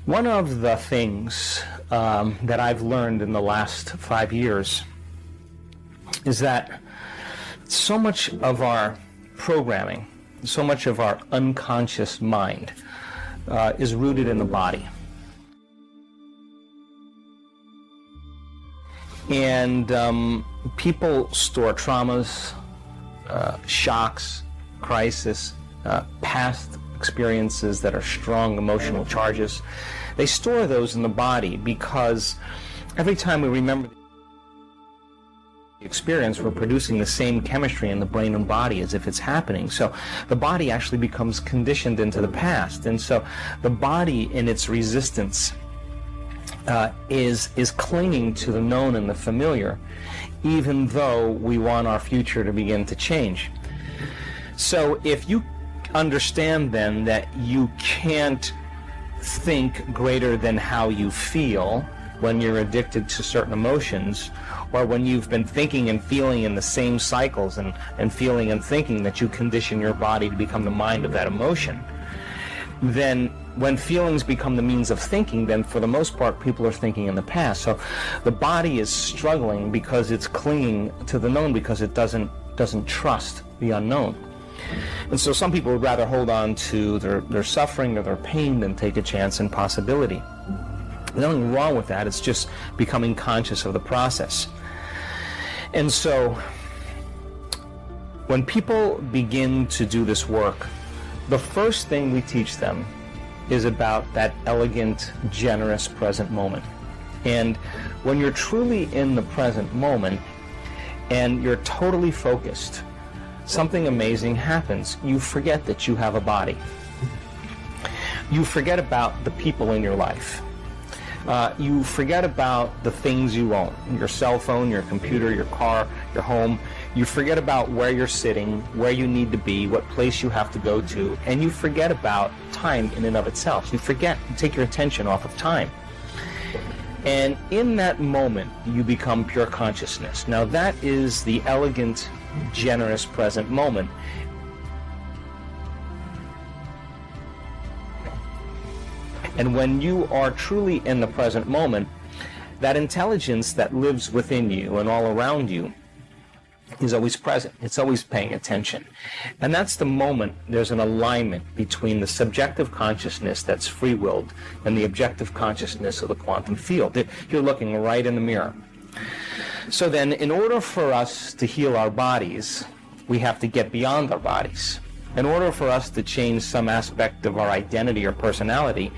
One of the things that I've learned in the last 5 years is that so much of our programming, so much of our unconscious mind is rooted in the body. And people store traumas, shocks, crisis, past experiences that are strong emotional charges. They store those in the body because every time we remember the experience, we're producing the same chemistry in the brain and body as if it's happening. So the body actually becomes conditioned into the past. And so the body, in its resistance, is clinging to the known and the familiar, even though we want our future to begin to change. So if you understand then that you can't think greater than how you feel when you're addicted to certain emotions, or when you've been thinking and feeling in the same cycles and feeling and thinking that you condition your body to become the mind of that emotion, then when feelings become the means of thinking, then for the most part people are thinking in the past. So the body is struggling because it's clinging to the known, because it doesn't trust the unknown. And so some people would rather hold on to their suffering or their pain than take a chance in possibility. There's nothing wrong with that. It's just becoming conscious of the process. And so when people begin to do this work, the first thing we teach them is about that elegant, generous present moment. And when you're truly in the present moment and you're totally focused, something amazing happens. You forget that you have a body. You forget about the people in your life. You forget about the things you own, your cell phone, your computer, your car, your home. You forget about where you're sitting, where you need to be, what place you have to go to, and you forget about time in and of itself. You take your attention off of time. And in that moment, you become pure consciousness. Now that is the elegant, generous present moment. And when you are truly in the present moment, that intelligence that lives within you and all around you is always present. It's always paying attention. And that's the moment there's an alignment between the subjective consciousness that's free-willed and the objective consciousness of the quantum field. You're looking right in the mirror. So then, in order for us to heal our bodies, we have to get beyond our bodies. In order for us to change some aspect of our identity or personality,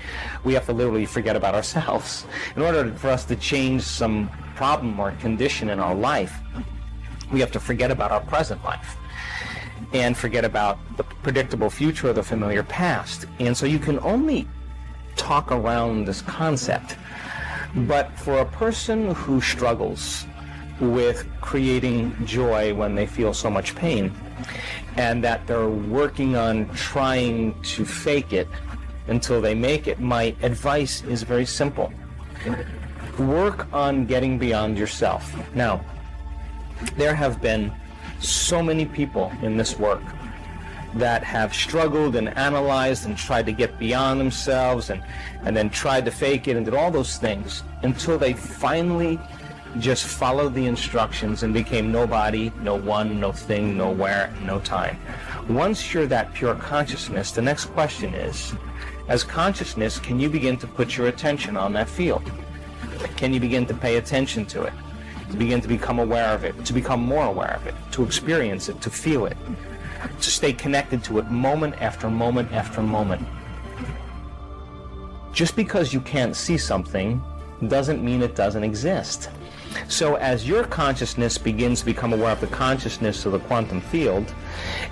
we have to literally forget about ourselves. In order for us to change some problem or condition in our life, we have to forget about our present life and forget about the predictable future or the familiar past. And so you can only talk around this concept. But for a person who struggles with creating joy when they feel so much pain, and that they're working on trying to fake it until they make it, my advice is very simple. Work on getting beyond yourself. Now, there have been so many people in this work that have struggled and analyzed and tried to get beyond themselves and then tried to fake it and did all those things until they finally just followed the instructions and became nobody, no one, no thing, nowhere, no time. Once you're that pure consciousness, the next question is, as consciousness, can you begin to put your attention on that field? Can you begin to pay attention to it? To begin to become aware of it, to become more aware of it, to experience it, to feel it, to stay connected to it moment after moment after moment. Just because you can't see something doesn't mean it doesn't exist. So as your consciousness begins to become aware of the consciousness of the quantum field,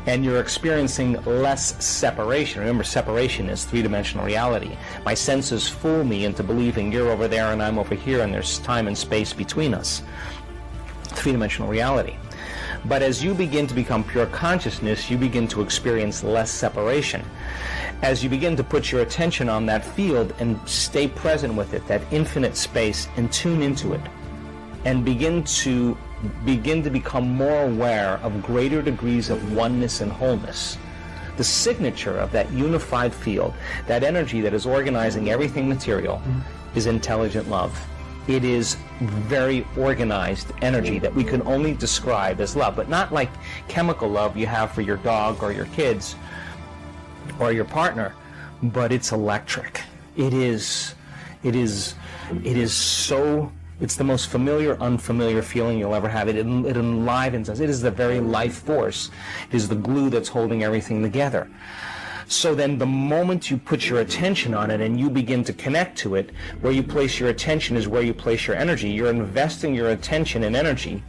and you're experiencing less separation. Remember, separation is three-dimensional reality. My senses fool me into believing you're over there and I'm over here and there's time and space between us. Three-dimensional reality. But as you begin to become pure consciousness, you begin to experience less separation. As you begin to put your attention on that field and stay present with it, that infinite space, and tune into it, and begin to become more aware of greater degrees of oneness and wholeness, the signature of that unified field, that energy that is organizing everything material, is intelligent love. It is very organized energy that we can only describe as love, but not like chemical love you have for your dog or your kids or your partner, but it's electric. It is so, it's the most familiar, unfamiliar feeling you'll ever have. It enlivens us. It is the very life force. It is the glue that's holding everything together. So then the moment you put your attention on it and you begin to connect to it, where you place your attention is where you place your energy. You're investing your attention and energy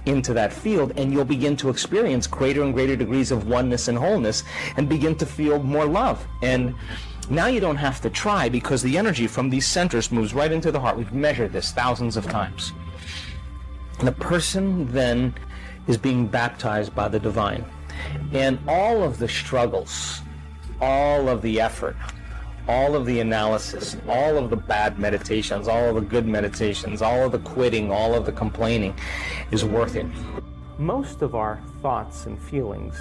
into that field, and you'll begin to experience greater and greater degrees of oneness and wholeness and begin to feel more love. And now you don't have to try, because the energy from these centers moves right into the heart. We've measured this thousands of times. And the person then is being baptized by the divine. And all of the struggles, all of the effort, all of the analysis, all of the bad meditations, all of the good meditations, all of the quitting, all of the complaining is worth it. Most of our thoughts and feelings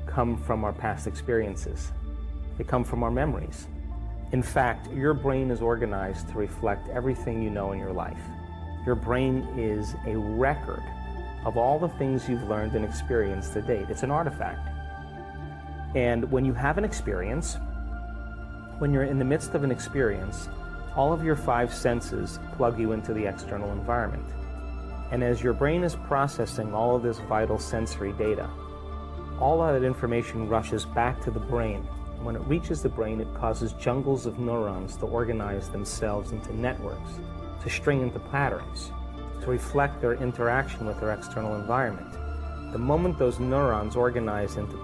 come from our past experiences. They come from our memories. In fact, your brain is organized to reflect everything you know in your life. Your brain is a record of all the things you've learned and experienced to date. It's an artifact. And when you have an experience, when you're in the midst of an experience, all of your five senses plug you into the external environment. And as your brain is processing all of this vital sensory data, all of that information rushes back to the brain. And when it reaches the brain, it causes jungles of neurons to organize themselves into networks, to string into patterns, to reflect their interaction with their external environment. The moment those neurons organize into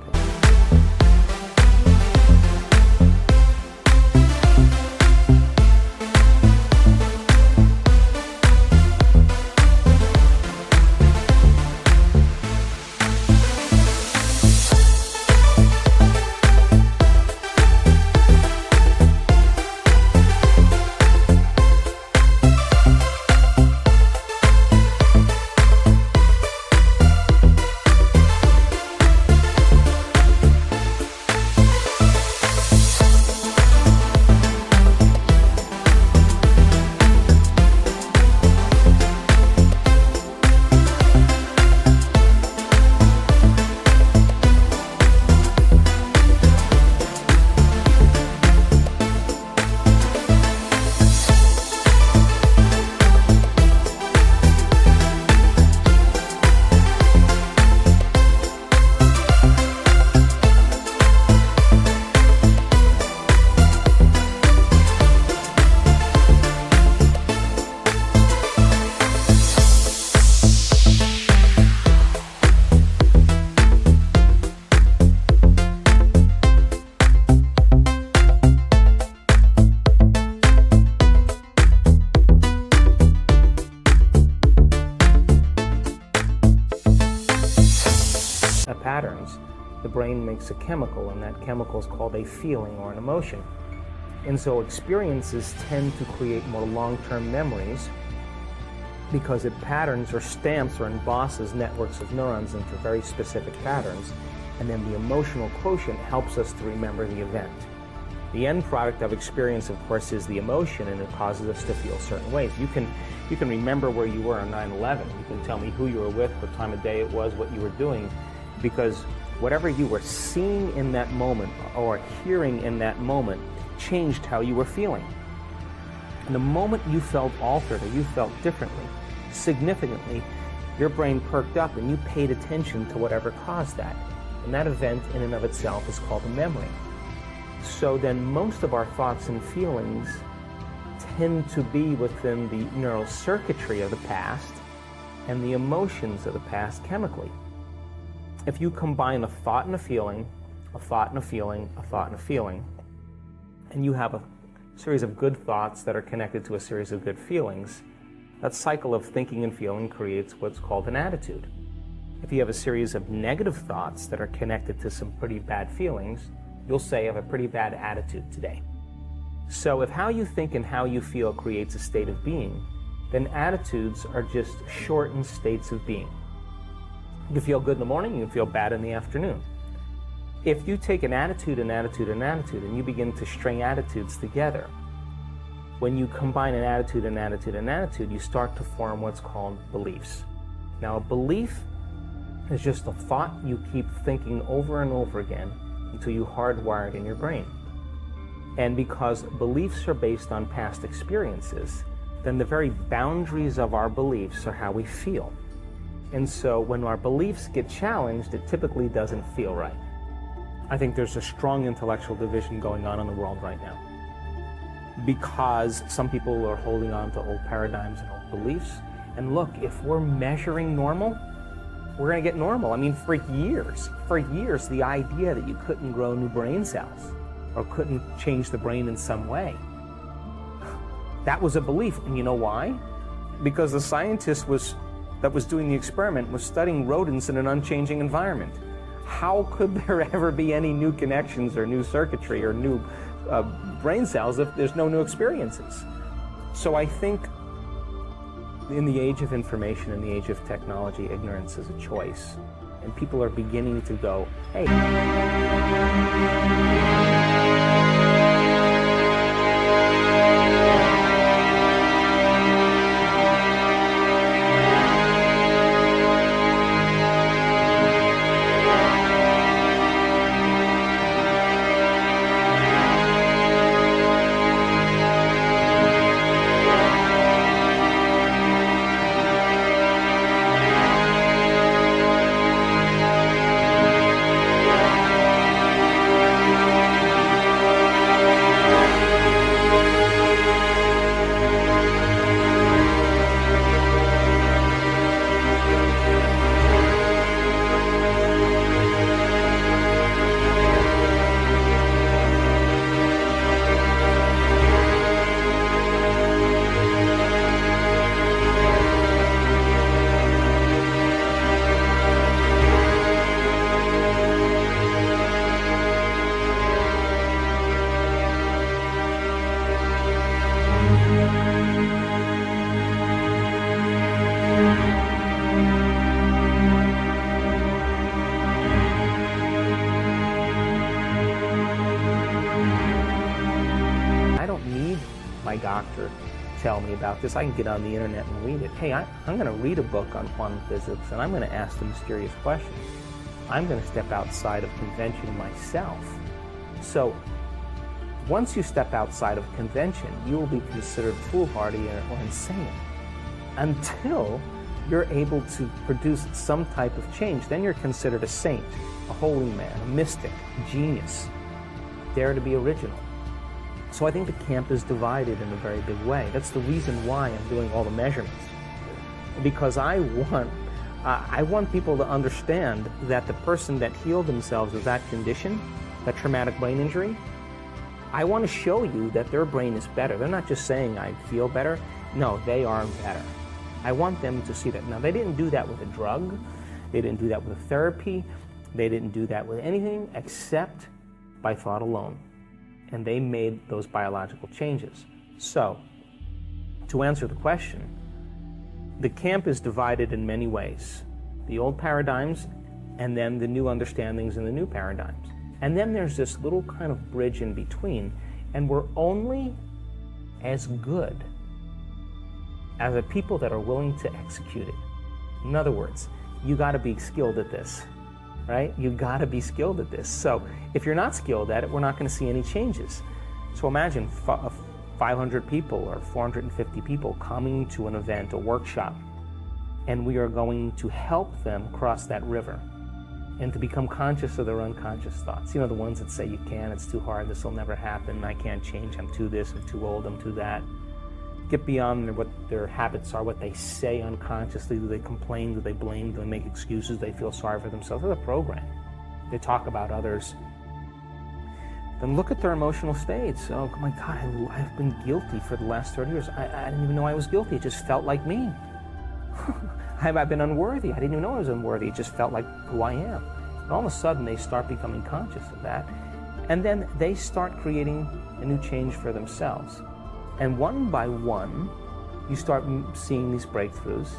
patterns, the brain makes a chemical, and that chemical is called a feeling or an emotion. And so experiences tend to create more long-term memories because it patterns or stamps or embosses networks of neurons into very specific patterns, and then the emotional quotient helps us to remember the event. The end product of experience, of course, is the emotion, and it causes us to feel certain ways. You can remember where you were on 9/11. You can tell me who you were with, what time of day it was, what you were doing, because whatever you were seeing in that moment or hearing in that moment changed how you were feeling. And the moment you felt altered or you felt differently, significantly, your brain perked up and you paid attention to whatever caused that. And that event in and of itself is called a memory. So then most of our thoughts and feelings tend to be within the neural circuitry of the past and the emotions of the past chemically. If you combine a thought and a feeling, a thought and a feeling, a thought and a feeling, and you have a series of good thoughts that are connected to a series of good feelings, that cycle of thinking and feeling creates what's called an attitude. If you have a series of negative thoughts that are connected to some pretty bad feelings, you'll say, I have a pretty bad attitude today. So if how you think and how you feel creates a state of being, then attitudes are just shortened states of being. You can feel good in the morning, you can feel bad in the afternoon. if you take an attitude, an attitude, an attitude, and you begin to string attitudes together, when you combine an attitude, an attitude, an attitude, you start to form what's called beliefs. Now, a belief is just a thought you keep thinking over and over again until you hardwire it in your brain. And because beliefs are based on past experiences, then the very boundaries of our beliefs are how we feel. And so when our beliefs get challenged, it typically doesn't feel right. I think there's a strong intellectual division going on in the world right now, because some people are holding on to old paradigms and old beliefs. And look, if we're measuring normal, we're going to get normal. I mean, for years, the idea that you couldn't grow new brain cells or couldn't change the brain in some way, that was a belief. And you know why? Because the scientist that was doing the experiment was studying rodents in an unchanging environment. How could there ever be any new connections or new circuitry or new brain cells if there's no new experiences? So I think in the age of information, in the age of technology, ignorance is a choice. And people are beginning to go, hey. My doctor tell me about this. I can get on the internet and read it. Hey, I'm going to read a book on quantum physics, and I'm going to ask the mysterious questions. I'm going to step outside of convention myself. So once you step outside of convention, you will be considered foolhardy or insane until you're able to produce some type of change. Then you're considered a saint, a holy man, a mystic, a genius. Dare to be original. So I think the camp is divided in a very big way. That's the reason why I'm doing all the measurements. Because I want people to understand that the person that healed themselves of that condition, that traumatic brain injury, I want to show you that their brain is better. They're not just saying I feel better. No, they are better. I want them to see that. Now, they didn't do that with a drug. They didn't do that with a therapy. They didn't do that with anything except by thought alone. And they made those biological changes. So, to answer the question, the camp is divided in many ways. The old paradigms, and then the new understandings and the new paradigms. And then there's this little kind of bridge in between, and we're only as good as the people that are willing to execute it. In other words, you got to be skilled at this. Right? You got to be skilled at this. So if you're not skilled at it, we're not going to see any changes. So imagine 500 people or 450 people coming to an event, a workshop, and we are going to help them cross that river and to become conscious of their unconscious thoughts. You know, the ones that say you can't, it's too hard, this will never happen, I can't change, I'm too this, I'm too old, I'm too that. Get beyond what their habits are, what they say unconsciously. Do they complain? Do they blame? Do they make excuses? Do they feel sorry for themselves? They're a program. They talk about others. Then look at their emotional states. Oh my God, I've been guilty for the last 30 years. I didn't even know I was guilty. It just felt like me. I've been unworthy. I didn't even know I was unworthy. It just felt like who I am. And all of a sudden, they start becoming conscious of that. And then they start creating a new change for themselves. And one by one, you start seeing these breakthroughs.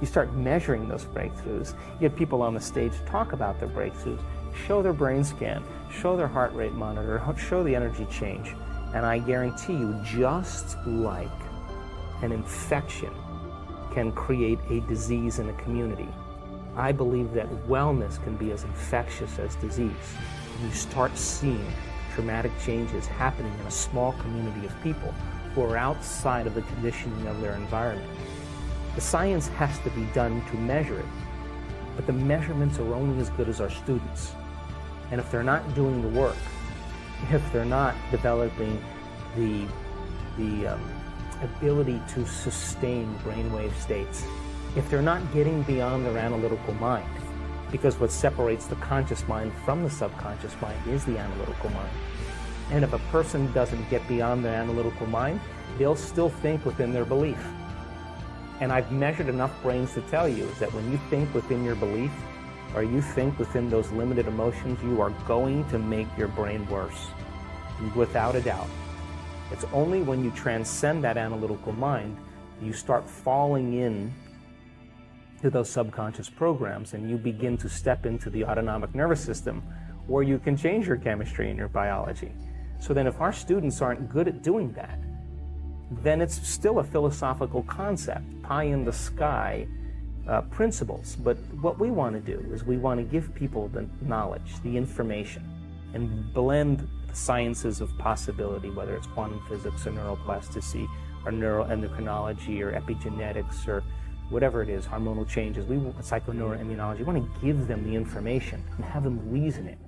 You start measuring those breakthroughs. You get people on the stage talk about their breakthroughs, show their brain scan, show their heart rate monitor, show the energy change, and I guarantee you, just like an infection can create a disease in a community, I believe that wellness can be as infectious as disease. You start seeing dramatic changes happening in a small community of people who are outside of the conditioning of their environment. The science has to be done to measure it, but the measurements are only as good as our students. And if they're not doing the work, if they're not developing the ability to sustain brainwave states, if they're not getting beyond their analytical mind, because what separates the conscious mind from the subconscious mind is the analytical mind. And if a person doesn't get beyond their analytical mind, they'll still think within their belief. And I've measured enough brains to tell you is that when you think within your belief, or you think within those limited emotions, you are going to make your brain worse, without a doubt. It's only when you transcend that analytical mind, you start falling in to those subconscious programs, and you begin to step into the autonomic nervous system, where you can change your chemistry and your biology. So then if our students aren't good at doing that, then it's still a philosophical concept, pie in the sky principles. But what we want to do is we want to give people the knowledge, the information, and blend the sciences of possibility, whether it's quantum physics or neuroplasticity or neuroendocrinology or epigenetics or whatever it is, hormonal changes, psychoneuroimmunology. We want to give them the information and have them reason it.